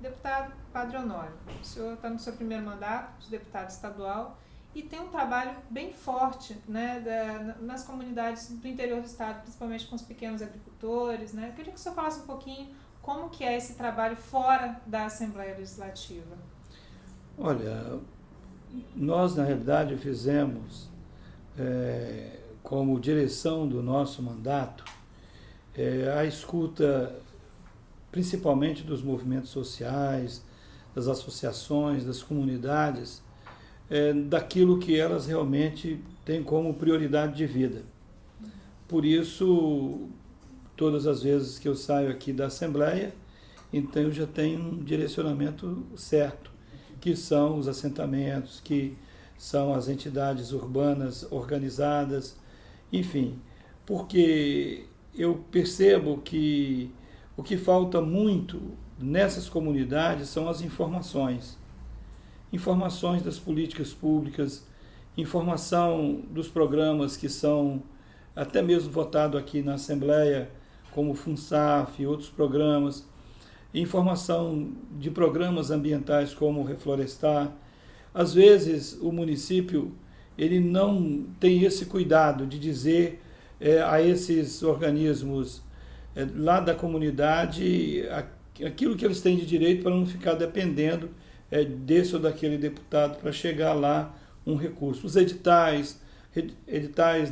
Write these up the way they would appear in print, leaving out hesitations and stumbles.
Deputado Padre Honório, o senhor está no seu primeiro mandato de deputado estadual e tem um trabalho bem forte, né, nas comunidades do interior do estado, principalmente com os pequenos agricultores, né? Eu queria que o senhor falasse um pouquinho como que é esse trabalho fora da Assembleia Legislativa. Olha, nós na realidade fizemos, como direção do nosso mandato, a escuta principalmente dos movimentos sociais, das associações, das comunidades, daquilo que elas realmente têm como prioridade de vida. Por isso, todas as vezes que eu saio aqui da Assembleia, então eu já tenho um direcionamento certo, que são os assentamentos, que são as entidades urbanas organizadas, enfim, porque eu percebo que o que falta muito nessas comunidades são as informações. Informações das políticas públicas, informação dos programas que são até mesmo votados aqui na Assembleia, como o FUNSAF e outros programas, informação de programas ambientais como o Reflorestar. Às vezes o município ele não tem esse cuidado de dizer a esses organismos lá da comunidade aquilo que eles têm de direito para não ficar dependendo desse ou daquele deputado para chegar lá um recurso. Os editais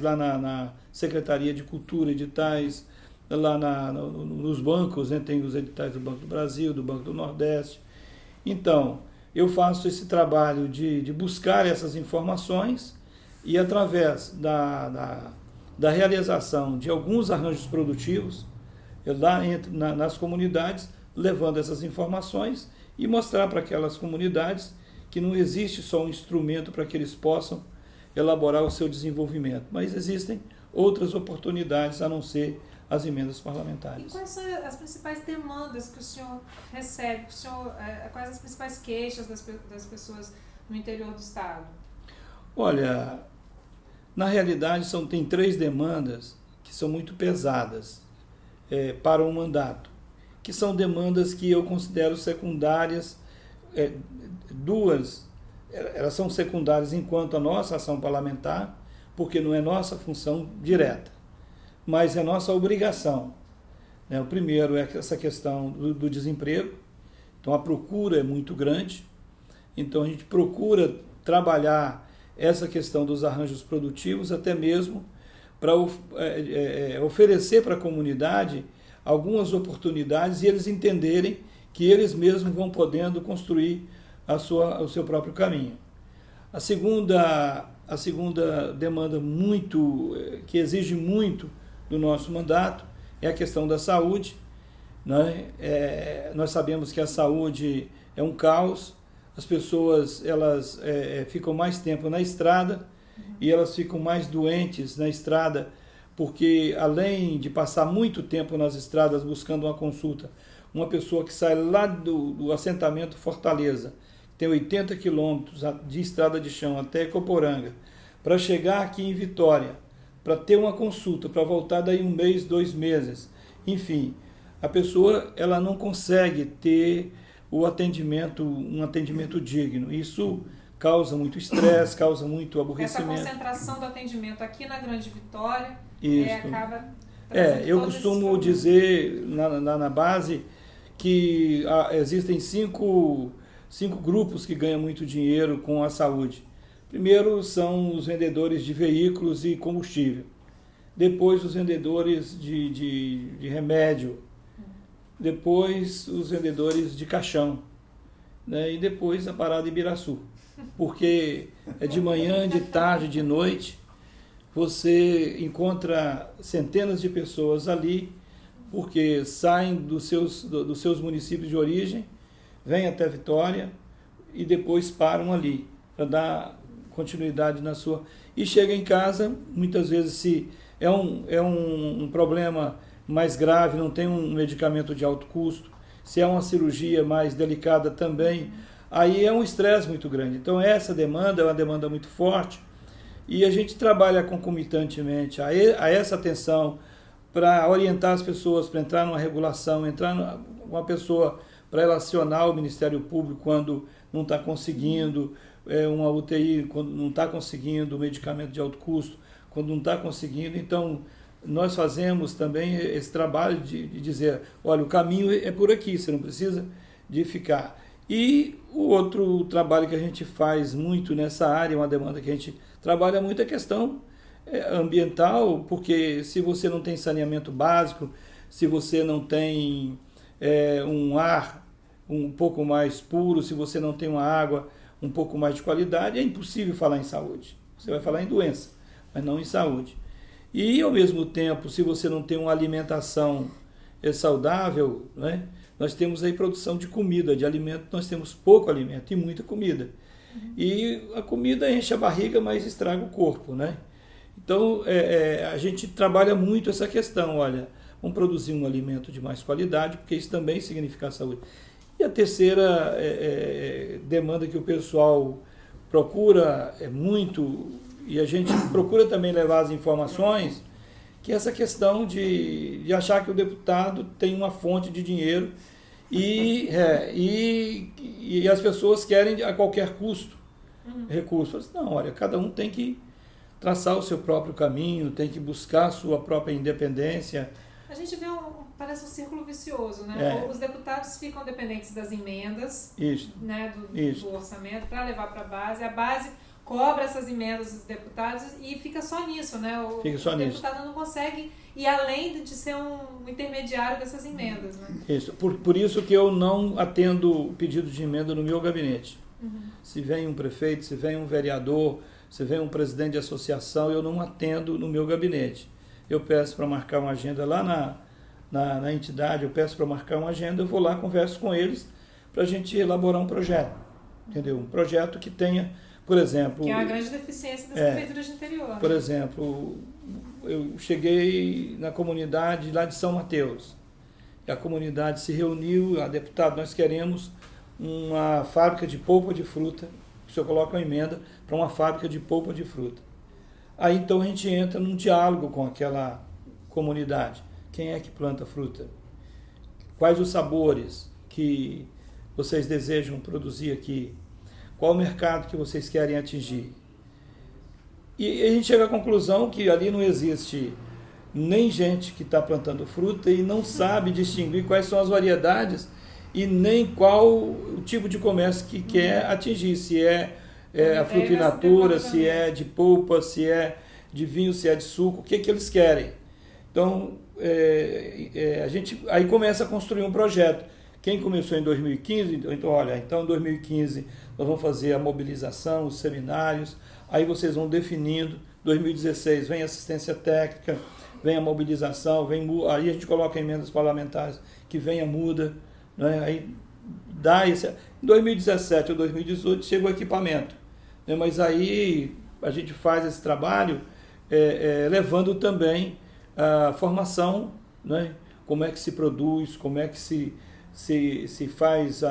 lá na Secretaria de Cultura, editais lá nos bancos, né? Tem os editais do Banco do Brasil, do Banco do Nordeste. Então, eu faço esse trabalho de buscar essas informações e através da realização de alguns arranjos produtivos lá nas comunidades, levando essas informações e mostrar para aquelas comunidades que não existe só um instrumento para que eles possam elaborar o seu desenvolvimento, mas existem outras oportunidades a não ser as emendas parlamentares. E quais são as principais demandas que o senhor recebe? Quais as principais queixas das pessoas no interior do estado? Olha, na realidade tem 3 demandas que são muito pesadas para um mandato, que são demandas que eu considero secundárias. 2, elas são secundárias enquanto a nossa ação parlamentar, porque não é nossa função direta, mas é nossa obrigação. O primeiro é essa questão do desemprego, então a procura é muito grande, então a gente procura trabalhar essa questão dos arranjos produtivos, até mesmo para oferecer para a comunidade algumas oportunidades e eles entenderem que eles mesmos vão podendo construir o seu próprio caminho. A segunda demanda que exige muito do nosso mandato é a questão da saúde. Né? Nós sabemos que a saúde é um caos, as pessoas elas ficam mais tempo na estrada e elas ficam mais doentes na estrada, porque além de passar muito tempo nas estradas buscando uma consulta, uma pessoa que sai lá do assentamento Fortaleza, tem 80 quilômetros de estrada de chão até Coporanga, para chegar aqui em Vitória, para ter uma consulta, para voltar daí 1 mês, 2 meses, enfim, a pessoa ela não consegue ter um atendimento digno. Isso causa muito estresse, causa muito aborrecimento. Essa concentração do atendimento aqui na Grande Vitória acaba eu costumo dizer na base que existem 5 grupos que ganham muito dinheiro com a saúde. Primeiro são os vendedores de veículos e combustível. Depois os vendedores de remédio. Depois os vendedores de caixão. Né? E depois a parada Ibiraçu. Porque é de manhã, de tarde, de noite, você encontra centenas de pessoas ali, porque saem dos seus municípios de origem, vêm até Vitória e depois param ali para dar continuidade na sua... E chega em casa, muitas vezes, se é um problema mais grave, não tem um medicamento de alto custo, se é uma cirurgia mais delicada também, aí é um estresse muito grande. Então essa demanda é uma demanda muito forte e a gente trabalha concomitantemente a essa atenção para orientar as pessoas para entrar numa regulação, uma pessoa para relacionar o Ministério Público quando não está conseguindo uma UTI, quando não está conseguindo medicamento de alto custo, quando não está conseguindo. Então, nós fazemos também esse trabalho de dizer, olha, o caminho é por aqui, você não precisa de ficar. E o outro trabalho que a gente faz muito nessa área, uma demanda que a gente trabalha muito, é a questão ambiental, porque se você não tem saneamento básico, se você não tem um ar um pouco mais puro, se você não tem uma água um pouco mais de qualidade, é impossível falar em saúde. Você vai falar em doença, mas não em saúde. E, ao mesmo tempo, se você não tem uma alimentação saudável, né, nós temos aí produção de comida, de alimento, nós temos pouco alimento e muita comida. E a comida enche a barriga, mas estraga o corpo, né? Então, a gente trabalha muito essa questão, olha, vamos produzir um alimento de mais qualidade, porque isso também significa saúde. E a terceira demanda que o pessoal procura muito, e a gente procura também levar as informações, que é essa questão de achar que o deputado tem uma fonte de dinheiro e as pessoas querem a qualquer custo recursos. Não, olha, cada um tem que traçar o seu próprio caminho, tem que buscar a sua própria independência. A gente vê parece um círculo vicioso, né? Os deputados ficam dependentes das emendas, né, do orçamento para levar para a base cobra essas emendas dos deputados e fica só nisso, né? O deputado não consegue ir além de ser um intermediário dessas emendas, né? Isso. Por isso que eu não atendo pedido de emenda no meu gabinete. Se vem um prefeito, se vem um vereador, se vem um presidente de associação, eu não atendo no meu gabinete. Eu peço para marcar uma agenda lá na entidade, eu peço para marcar uma agenda, eu vou lá, converso com eles para a gente elaborar um projeto, entendeu? Um projeto que tenha, por exemplo... Que é uma grande deficiência das prefeituras de interior. Por exemplo, eu cheguei na comunidade lá de São Mateus, e a comunidade se reuniu, a deputada, nós queremos uma fábrica de polpa de fruta, o senhor coloca uma emenda para uma fábrica de polpa de fruta. Aí então a gente entra num diálogo com aquela comunidade. Quem é que planta fruta? Quais os sabores que vocês desejam produzir aqui? Qual o mercado que vocês querem atingir? E a gente chega à conclusão que ali não existe nem gente que está plantando fruta e não sabe distinguir quais são as variedades e nem qual o tipo de comércio que quer atingir, se é a fruta in natura, se é de polpa, se é de vinho, se é de suco, o que eles querem. Então, a gente aí começa a construir um projeto. Quem começou em 2015, então, olha, então em 2015 nós vamos fazer a mobilização, os seminários, aí vocês vão definindo, 2016 vem assistência técnica, vem a mobilização, aí a gente coloca emendas parlamentares, que vem a muda, né? Aí dá esse... Em 2017 ou 2018 chega o equipamento, né? Mas aí a gente faz esse trabalho levando também a formação, né? Como é que se produz, como é que se faz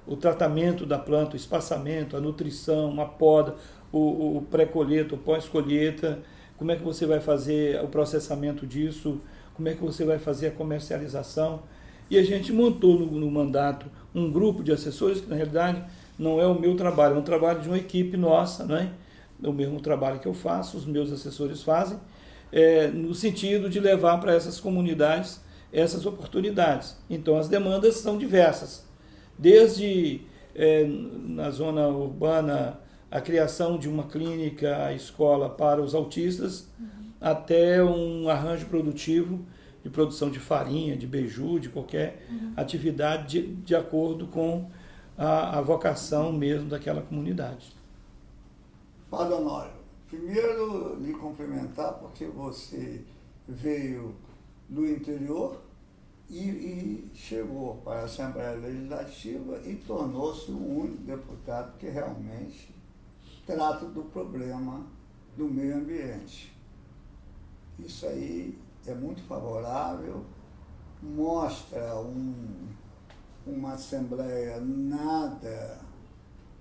o tratamento da planta, o espaçamento, a nutrição, a poda, o pré-colheita, o pós-colheita, como é que você vai fazer o processamento disso, como é que você vai fazer a comercialização. E a gente montou no mandato um grupo de assessores, que na realidade não é o meu trabalho, é um trabalho de uma equipe nossa, né? O mesmo trabalho que eu faço, os meus assessores fazem, no sentido de levar para essas comunidades essas oportunidades. Então as demandas são diversas, desde na zona urbana a criação de uma clínica, a escola para os autistas, até um arranjo produtivo de produção de farinha, de beiju, de qualquer atividade de acordo com a vocação mesmo daquela comunidade. Padre Honório, primeiro lhe cumprimentar porque você veio do interior e chegou para a Assembleia Legislativa e tornou-se o único deputado que realmente trata do problema do meio ambiente. Isso aí é muito favorável, mostra uma Assembleia nada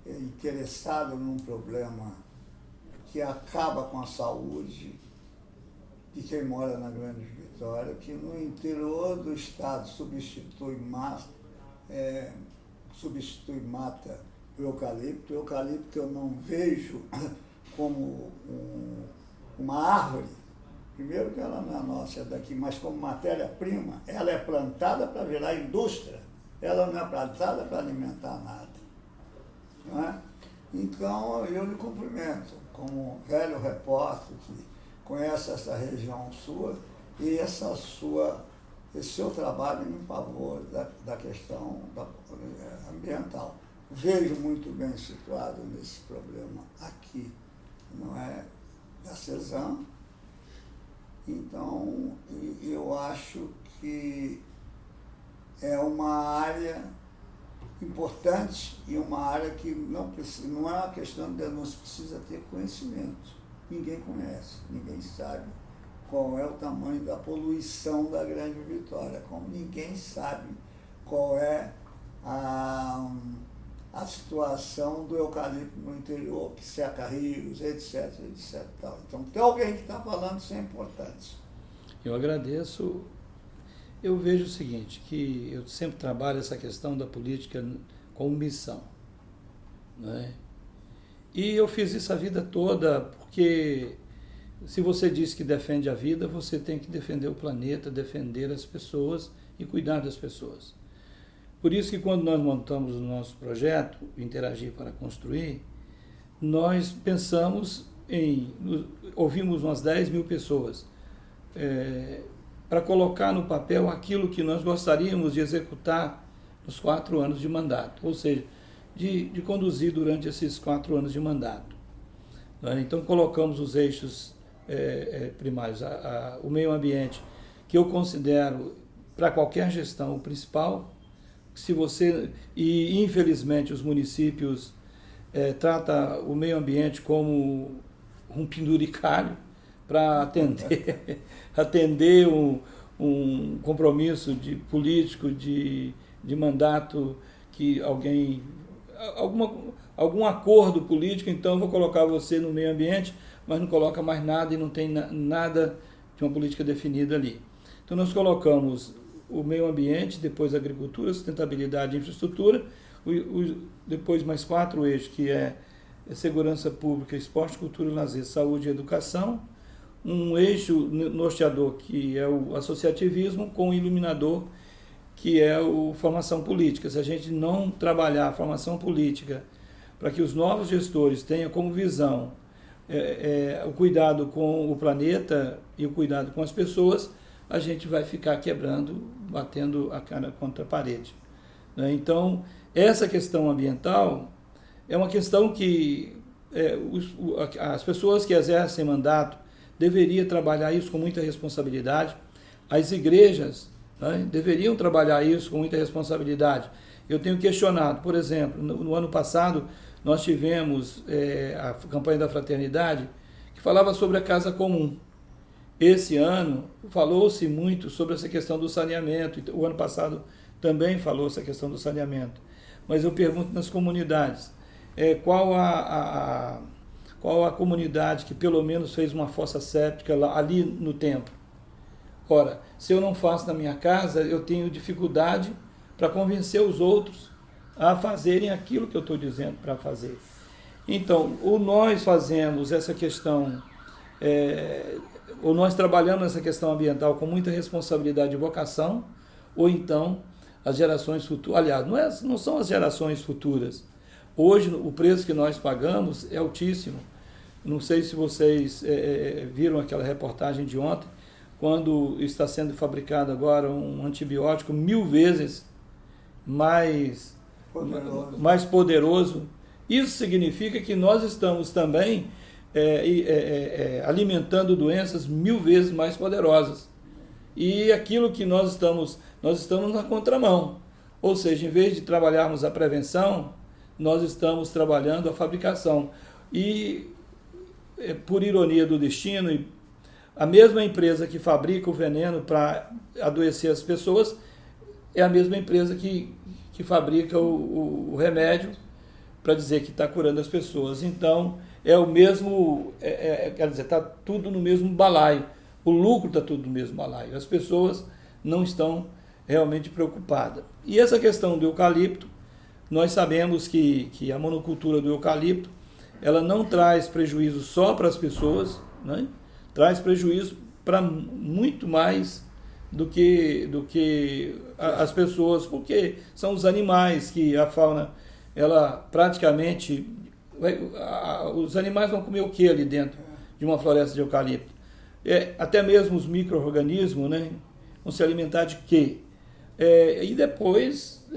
interessada num problema que acaba com a saúde de quem mora na Grande Vitória, que no interior do estado substitui substitui mata o eucalipto. O eucalipto eu não vejo como uma árvore. Primeiro que ela não é nossa, é daqui, mas como matéria-prima, ela é plantada para virar indústria. Ela não é plantada para alimentar nada. Não é? Então, eu lhe cumprimento como um velho repórter que conhece essa região sua e esse seu trabalho em favor da questão ambiental. Vejo muito bem situado nesse problema aqui, não é, da CESAM. Então, eu acho que é uma área importante e uma área que não é uma questão de não se precisa ter conhecimento. Ninguém conhece, ninguém sabe qual é o tamanho da poluição da Grande Vitória, como ninguém sabe qual é a situação do eucalipto no interior, que seca rios, etc, etc. Tal. Então, tem alguém que está falando, isso é importante. Eu agradeço. Eu vejo o seguinte, que eu sempre trabalho essa questão da política como missão, né? E eu fiz isso a vida toda, porque se você diz que defende a vida, você tem que defender o planeta, defender as pessoas e cuidar das pessoas. Por isso que quando nós montamos o nosso projeto, Interagir para Construir, nós pensamos ouvimos umas 10 mil pessoas, para colocar no papel aquilo que nós gostaríamos de executar nos 4 anos de mandato, ou seja, de conduzir durante esses 4 anos de mandato. Então colocamos os eixos primários, o meio ambiente, que eu considero para qualquer gestão o principal. E infelizmente os municípios tratam o meio ambiente como um penduricalho para atender um compromisso político de mandato, que algum acordo político, então vou colocar você no meio ambiente, mas não coloca mais nada e não tem nada de uma política definida ali. Então nós colocamos o meio ambiente, depois a agricultura, sustentabilidade e infraestrutura, depois mais 4 eixos, que é segurança pública, esporte, cultura, lazer, saúde e educação, um eixo norteador, que é o associativismo, com o iluminador, que é a formação política. Se a gente não trabalhar a formação política para que os novos gestores tenham como visão o cuidado com o planeta e o cuidado com as pessoas, a gente vai ficar quebrando, batendo a cara contra a parede. Então, essa questão ambiental é uma questão que as pessoas que exercem mandato deveriam trabalhar isso com muita responsabilidade. As igrejas deveriam trabalhar isso com muita responsabilidade. Eu tenho questionado, por exemplo, no ano passado nós tivemos a campanha da fraternidade, que falava sobre a casa comum. Esse ano falou-se muito sobre essa questão do saneamento, o ano passado também falou essa questão do saneamento. Mas eu pergunto nas comunidades, qual a comunidade que pelo menos fez uma fossa séptica ali no templo? Ora, se eu não faço na minha casa, eu tenho dificuldade para convencer os outros a fazerem aquilo que eu estou dizendo para fazer. Então, ou nós fazemos essa questão, ou nós trabalhamos essa questão ambiental com muita responsabilidade e vocação, ou então as gerações futuras, aliás, não são as gerações futuras. Hoje, o preço que nós pagamos é altíssimo. Não sei se vocês viram aquela reportagem de ontem, quando está sendo fabricado agora um antibiótico 1000 vezes mais poderoso. Isso significa que nós estamos também alimentando doenças 1000 vezes mais poderosas. E aquilo que nós estamos na contramão. Ou seja, em vez de trabalharmos a prevenção, nós estamos trabalhando a fabricação. E, por ironia do destino, a mesma empresa que fabrica o veneno para adoecer as pessoas é a mesma empresa que fabrica o remédio para dizer que está curando as pessoas. Então, é o mesmo, quer dizer, está tudo no mesmo balaio. O lucro está tudo no mesmo balaio. As pessoas não estão realmente preocupada. E essa questão do eucalipto, nós sabemos que a monocultura do eucalipto, ela não traz prejuízo só para as pessoas, né? Traz prejuízo para muito mais do que as pessoas, porque são os animais que a fauna, ela praticamente, os animais vão comer o que ali dentro de uma floresta de eucalipto? Até mesmo os micro-organismos, né, vão se alimentar de quê? E depois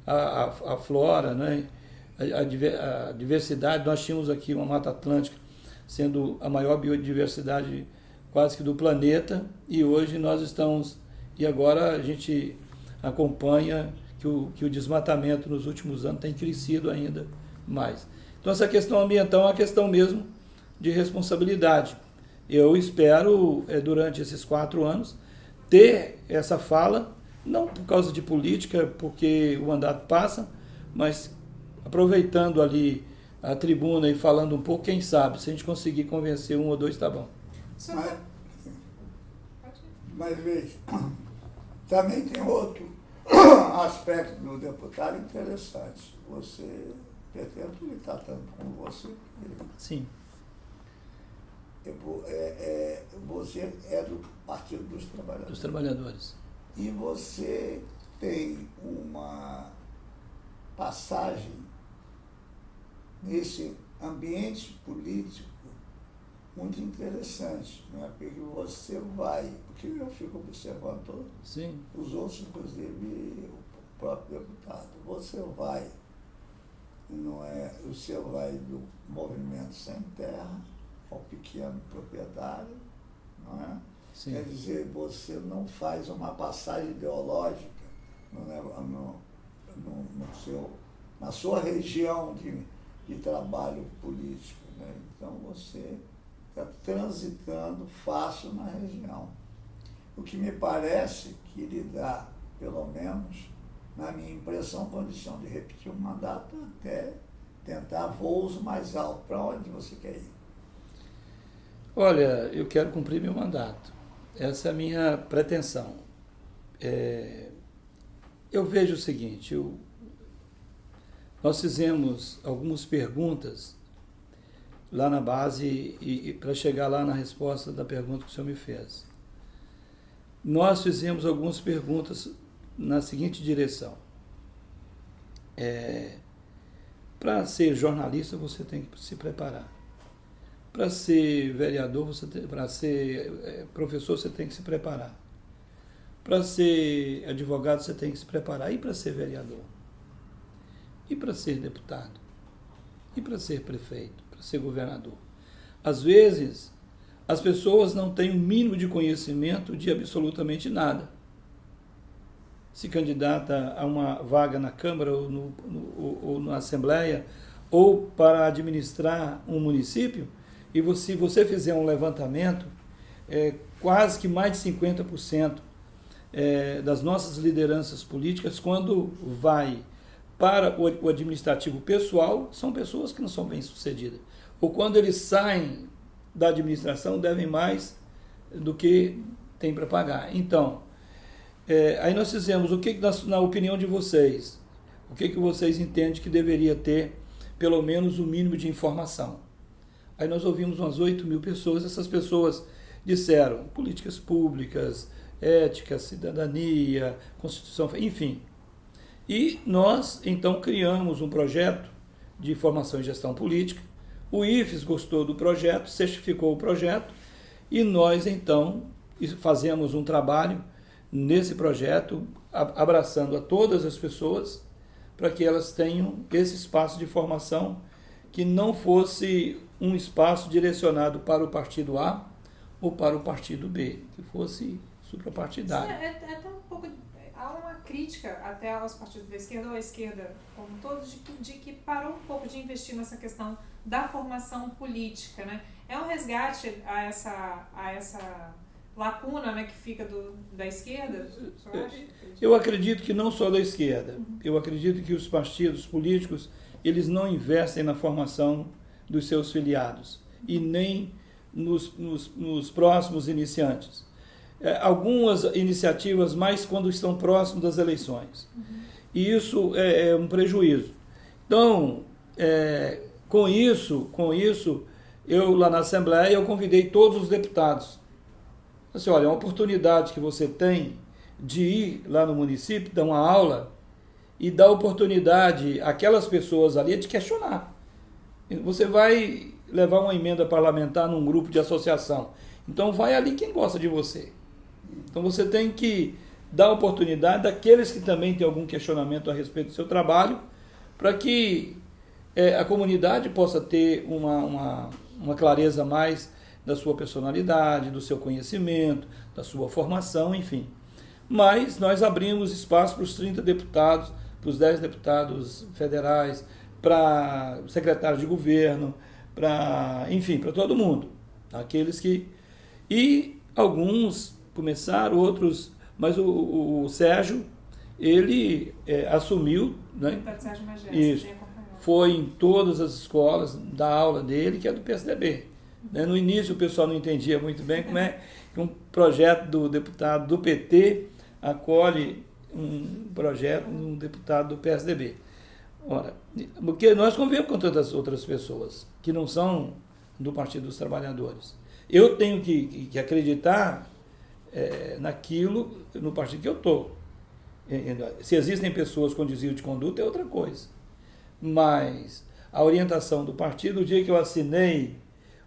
a flora, né, a diversidade. Nós tínhamos aqui uma Mata Atlântica sendo a maior biodiversidade quase que do planeta, e hoje nós estamos, e agora a gente acompanha que o desmatamento nos últimos anos tem crescido ainda mais. Então essa questão ambiental é uma questão mesmo de responsabilidade. Eu espero, durante esses 4 anos, ter essa fala, não por causa de política, porque o mandato passa, mas aproveitando ali a tribuna e falando um pouco, quem sabe, se a gente conseguir convencer 1 ou 2, tá bom. Mas veja, também tem outro aspecto do deputado interessante. Você pretende lutar tanto como você. Sim. Você é do Partido dos Trabalhadores. Dos Trabalhadores. E você tem uma passagem nesse ambiente político muito interessante, né? Porque você vai, porque eu fico observando Sim. os outros, inclusive o próprio deputado, você vai do movimento sem terra ao pequeno proprietário, não é? Sim. Quer dizer, você não faz uma passagem ideológica na sua região de trabalho político, né? Então você está transitando fácil na região. O que me parece que lhe dá, pelo menos, na minha impressão, condição de repetir o mandato até tentar voos mais altos. Para onde você quer ir? Olha, eu quero cumprir meu mandato. Essa é a minha pretensão. Eu vejo o seguinte, nós fizemos algumas perguntas lá na base e para chegar lá na resposta da pergunta que o senhor me fez. Nós fizemos algumas perguntas na seguinte direção. Para ser jornalista, você tem que se preparar. Para ser vereador, para ser professor, você tem que se preparar. Para ser advogado, você tem que se preparar. E para ser vereador? E para ser deputado? E para ser prefeito? Para ser governador? Às vezes, as pessoas não têm o mínimo de conhecimento de absolutamente nada. Se candidata a uma vaga na Câmara ou na Assembleia, ou para administrar um município, e se você fizer um levantamento, quase que mais de 50% das nossas lideranças políticas, quando vai para o administrativo pessoal, são pessoas que não são bem-sucedidas. Ou quando eles saem da administração, devem mais do que tem para pagar. Então, aí nós fizemos, na opinião de vocês, o que vocês entendem que deveria ter, pelo menos, o mínimo de informação? Aí nós ouvimos umas 8.000 pessoas, essas pessoas disseram políticas públicas, ética, cidadania, Constituição, enfim. E nós, então, criamos um projeto de formação e gestão política. O IFES gostou do projeto, certificou o projeto, e nós, então, fazemos um trabalho nesse projeto, abraçando a todas as pessoas, para que elas tenham esse espaço de formação, que não fosse um espaço direcionado para o partido A ou para o partido B, que fosse suprapartidário. Até um pouco, há uma crítica até aos partidos da esquerda ou à esquerda como todos, de que parou um pouco de investir nessa questão da formação política, né? É um resgate a essa lacuna, né, que fica da esquerda? Eu acredito que não só da esquerda. Eu acredito que os partidos políticos, eles não investem na formação dos seus filiados e nem nos próximos iniciantes. algumas iniciativas mais quando estão próximos das eleições. E isso é um prejuízo. Então, com isso, eu lá na Assembleia, eu convidei todos os deputados. Assim, olha, é uma oportunidade que você tem de ir lá no município, dar uma aula e dar oportunidade àquelas pessoas ali de questionar. Você vai levar uma emenda parlamentar num grupo de associação. Então vai ali quem gosta de você. Então você tem que dar oportunidade daqueles que também têm algum questionamento a respeito do seu trabalho, para que a comunidade possa ter uma clareza mais da sua personalidade, do seu conhecimento, da sua formação, enfim. Mas nós abrimos espaço para os 30 deputados, para os 10 deputados federais, para o secretário de governo, enfim, para todo mundo. Aqueles que... E alguns começaram, outros... Mas o Sérgio, ele assumiu... Né? Sérgio Magés, isso. Foi em todas as escolas da aula dele, que é do PSDB. Né? No início o pessoal não entendia muito bem como é que um projeto do deputado do PT acolhe um projeto de um deputado do PSDB. Ora, porque nós convivemos com tantas outras pessoas que não são do Partido dos Trabalhadores. Eu tenho que acreditar naquilo, no partido que eu estou. Se existem pessoas com desvio de conduta é outra coisa. Mas a orientação do partido, o dia que eu assinei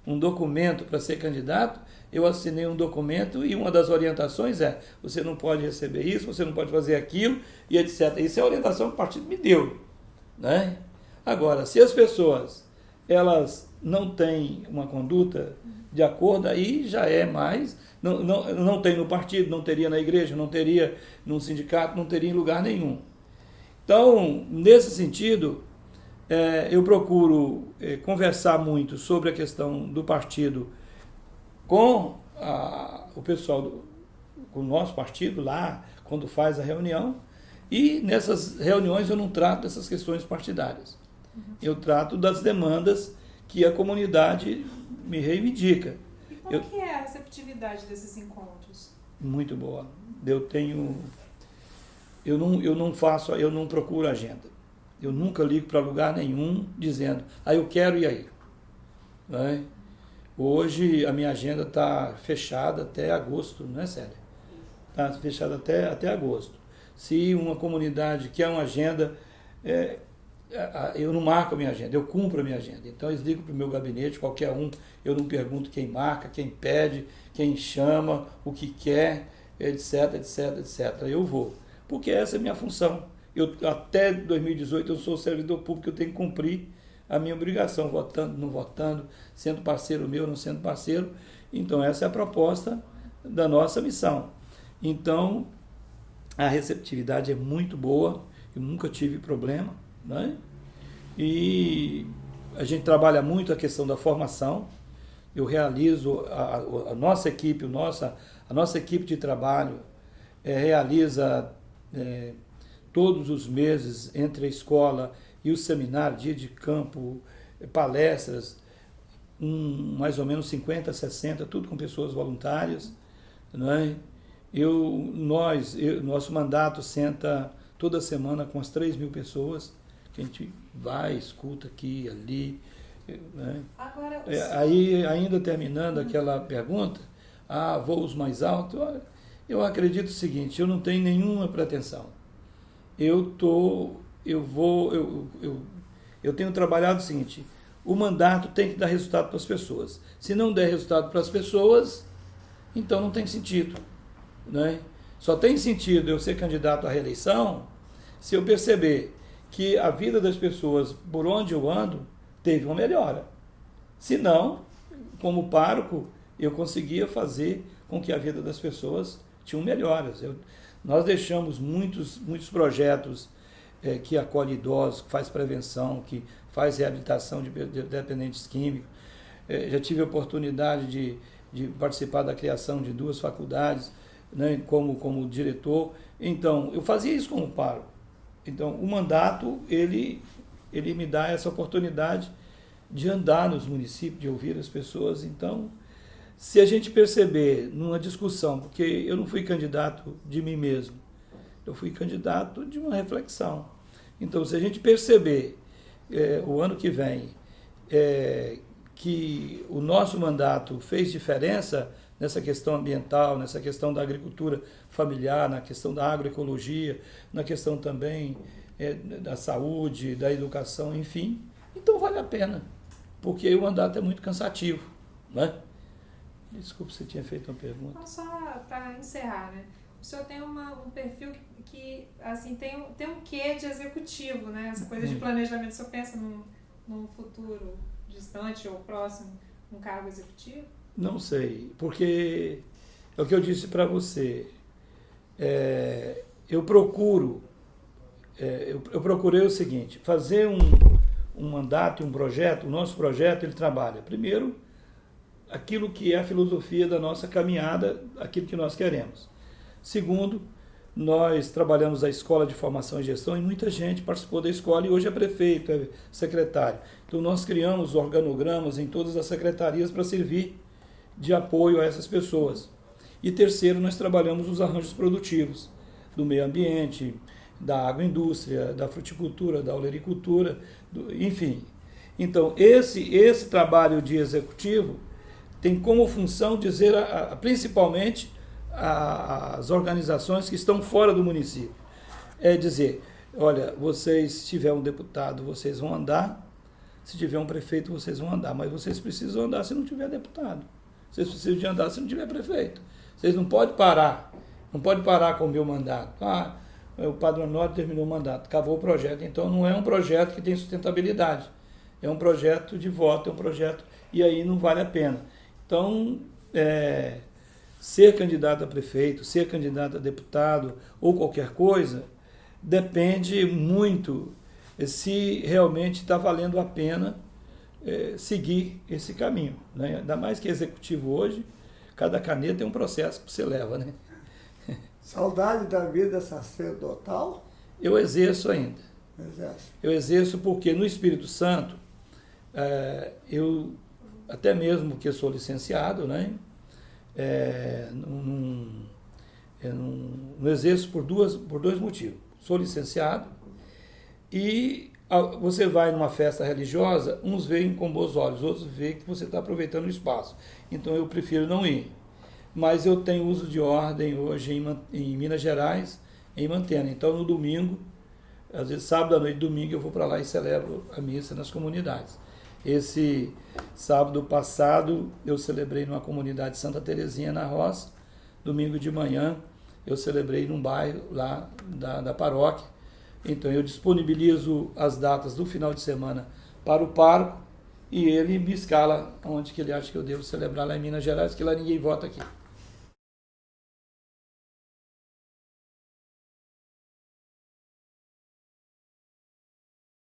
um documento para ser candidato, eu assinei um documento e uma das orientações você não pode receber isso, você não pode fazer aquilo, e etc. Isso é a orientação que o partido me deu. Né? Agora, se as pessoas elas não têm uma conduta de acordo, aí já é mais... Não tem no partido, não teria na igreja, não teria num sindicato, não teria em lugar nenhum. Então, nesse sentido, eu procuro conversar muito sobre a questão do partido com o pessoal, com o nosso partido lá, quando faz a reunião, e nessas reuniões eu não trato dessas questões partidárias. Eu trato das demandas que a comunidade me reivindica. E qual que é a receptividade desses encontros? Muito boa. Eu não procuro agenda. Eu nunca ligo para lugar nenhum dizendo, eu quero e aí. Né? Hoje a minha agenda está fechada até agosto, não é sério? Está fechada até agosto. Se uma comunidade quer uma agenda, eu não marco a minha agenda, eu cumpro a minha agenda. Então eles ligam para o meu gabinete, qualquer um, eu não pergunto quem marca, quem pede, quem chama, o que quer, etc, etc, etc. Eu vou, porque essa é a minha função. Até 2018 eu sou servidor público, eu tenho que cumprir a minha obrigação, votando, não votando, sendo parceiro meu, não sendo parceiro. Então essa é a proposta da nossa missão. Então a receptividade é muito boa, eu nunca tive problema, né? E a gente trabalha muito a questão da formação. Eu realizo, a nossa equipe, a nossa equipe de trabalho realiza todos os meses, entre a escola e o seminário, dia de campo, palestras, mais ou menos 50, 60, tudo com pessoas voluntárias. Né? Nosso mandato senta toda semana com as 3.000 pessoas, que a gente vai, escuta aqui e ali. Né? Agora, aí, ainda terminando aquela pergunta, voos mais altos, eu acredito o seguinte, eu não tenho nenhuma pretensão. Eu tenho trabalhado o seguinte, o mandato tem que dar resultado para as pessoas. Se não der resultado para as pessoas, então não tem sentido. Né? Só tem sentido eu ser candidato à reeleição se eu perceber que a vida das pessoas, por onde eu ando, teve uma melhora. Se não, como pároco, eu conseguia fazer com que a vida das pessoas tinham melhoras. Nós deixamos muitos projetos que acolhem idosos, que faz prevenção, que faz reabilitação de dependentes químicos. Já tive a oportunidade de participar da criação de 2 faculdades, né, como diretor. Então, eu fazia isso como pároco. Então, o mandato, ele me dá essa oportunidade de andar nos municípios, de ouvir as pessoas. Então, Se a gente perceber numa discussão, porque eu não fui candidato de mim mesmo, eu fui candidato de uma reflexão. Então, se a gente perceber o ano que vem que o nosso mandato fez diferença nessa questão ambiental, nessa questão da agricultura familiar, na questão da agroecologia, na questão também da saúde, da educação, enfim, então vale a pena, porque o mandato é muito cansativo, né? Desculpe, você tinha feito uma pergunta. Então, só para encerrar, né? O senhor tem um perfil que assim, tem um quê de executivo, né? Essa coisa de planejamento. O senhor pensa num futuro distante ou próximo, um cargo executivo? Não sei, porque é o que eu disse para você. Eu procurei o seguinte, fazer um mandato e um projeto. O nosso projeto, ele trabalha, primeiro, aquilo que é a filosofia da nossa caminhada, aquilo que nós queremos. Segundo, nós trabalhamos a Escola de Formação e Gestão e muita gente participou da escola e hoje é prefeito, é secretário. Então nós criamos organogramas em todas as secretarias para servir de apoio a essas pessoas. E terceiro, nós trabalhamos os arranjos produtivos do meio ambiente, da agroindústria, da fruticultura, da olericultura, enfim. Então esse trabalho de executivo tem como função dizer principalmente as organizações que estão fora do município. É dizer, olha, se tiver um deputado, vocês vão andar, se tiver um prefeito, vocês vão andar, mas vocês precisam andar se não tiver deputado. Vocês precisam de andar se não tiver prefeito. Vocês não podem parar com o meu mandato. O Padre Honório terminou o mandato, acabou o projeto. Então não é um projeto que tem sustentabilidade. É um projeto de voto, é um projeto, e aí não vale a pena. Então, ser candidato a prefeito, ser candidato a deputado ou qualquer coisa, depende muito se realmente está valendo a pena seguir esse caminho, né? Ainda mais que executivo hoje, cada caneta é um processo que você leva, né? Saudade da vida sacerdotal? Eu exerço ainda. Exerce. Eu exerço porque no Espírito Santo, eu, até mesmo que eu sou licenciado, né? Não exerço por dois motivos. Sou licenciado e você vai numa festa religiosa, uns veem com bons olhos, outros veem que você está aproveitando o espaço. Então eu prefiro não ir. Mas eu tenho uso de ordem hoje em Minas Gerais, em Mantena. Então no domingo, às vezes sábado à noite, domingo, eu vou para lá e celebro a missa nas comunidades. Esse sábado passado eu celebrei numa comunidade Santa Terezinha, na Roça. Domingo de manhã eu celebrei num bairro lá da paróquia. Então eu disponibilizo as datas do final de semana para o pároco e ele me escala onde que ele acha que eu devo celebrar lá em Minas Gerais, que lá ninguém vota aqui.